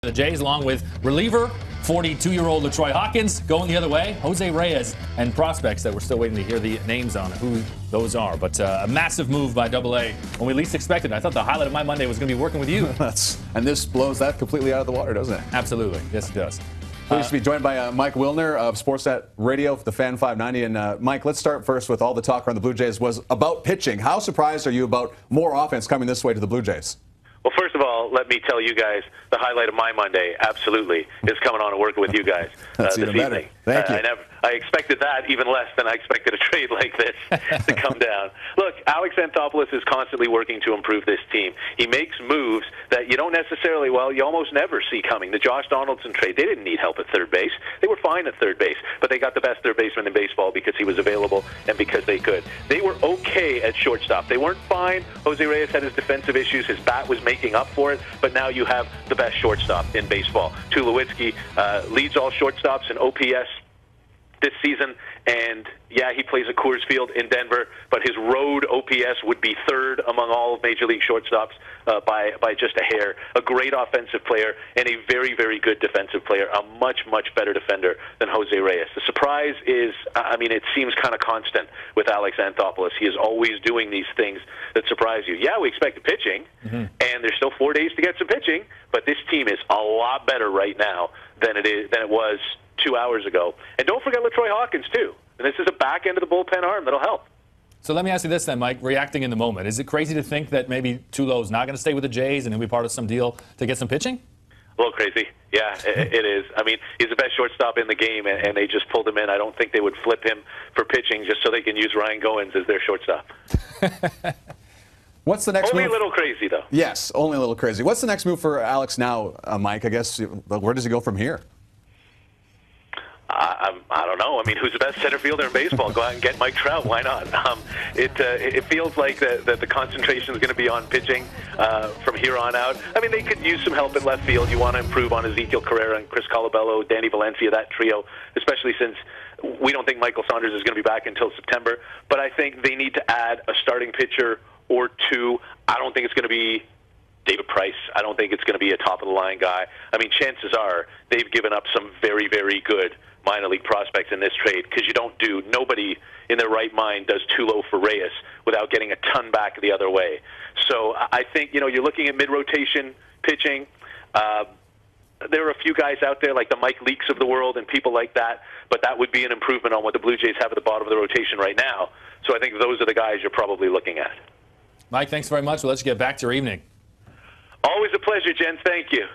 The Jays, along with reliever 42-year-old LaTroy Hawkins, going the other way. Jose Reyes and prospects that we're still waiting to hear the names on who those are. But a massive move by AA when we least expected. I thought the highlight of my Monday was going to be working with you. And this blows that completely out of the water, doesn't it? Absolutely. Yes, it does. Pleased to be joined by Mike YeLLow of Sportsnet Radio for the Fan 590. And Mike, let's start first with all the talk around the Blue Jays was about pitching. How surprised are you about more offense coming this way to the Blue Jays? Well, first of all, let me tell you guys the highlight of my Monday, absolutely, is coming on and working with you guys That's this even better. evening. Thank you. I expected that even less than I expected a trade like this to come down. Look, Alex Anthopoulos is constantly working to improve this team. He makes moves that you don't necessarily, well, you almost never see coming. The Josh Donaldson trade, they didn't need help at third base. They were fine at third base, but they got the best third baseman in baseball because he was available and because they could. They were okay at shortstop. They weren't fine. Jose Reyes had his defensive issues. His bat was making up for it, but now you have the best shortstop in baseball. Tulowitzki leads all shortstops in OPS this season, and yeah, he plays at Coors Field in Denver, but his road OPS would be third among all of Major League shortstops by just a hair. A great offensive player and a very, very good defensive player, a much, much better defender than Jose Reyes. The surprise is, I mean, it seems kind of constant with Alex Anthopoulos. He is always doing these things that surprise you. Yeah, we expected pitching, and there's still 4 days to get some pitching, but this team is a lot better right now than it was 2 hours ago. And don't forget LaTroy Hawkins, too. And this is a back end of the bullpen arm that'll help. So let me ask you this then, Mike, reacting in the moment. Is it crazy to think that maybe Tulo's not going to stay with the Jays and he'll be part of some deal to get some pitching? A little crazy. Yeah, it is. I mean, he's the best shortstop in the game, and they just pulled him in. I don't think they would flip him for pitching just so they can use Ryan Goins as their shortstop. What's the next move? Only a little crazy, though. Yes, only a little crazy. What's the next move for Alex now, Mike? I guess, where does he go from here? I don't know. I mean, who's the best center fielder in baseball? Go out and get Mike Trout. Why not? It feels like that the concentration is going to be on pitching from here on out. I mean, they could use some help in left field. You want to improve on Ezekiel Carrera and Chris Colabello, Danny Valencia, that trio, especially since we don't think Michael Saunders is going to be back until September. But I think they need to add a starting pitcher or two. I don't think it's going to be David Price. I don't think it's going to be a top-of-the-line guy. I mean, chances are they've given up some very, very good minor league prospects in this trade because nobody in their right mind does Tulo for Reyes without getting a ton back the other way. So I think, you're looking at mid-rotation pitching. There are a few guys out there like the Mike Leakes of the world and people like that, but that would be an improvement on what the Blue Jays have at the bottom of the rotation right now. So I think those are the guys you're probably looking at. Mike, thanks very much. We'll let you get back to your evening. Always a pleasure, gents. Thank you.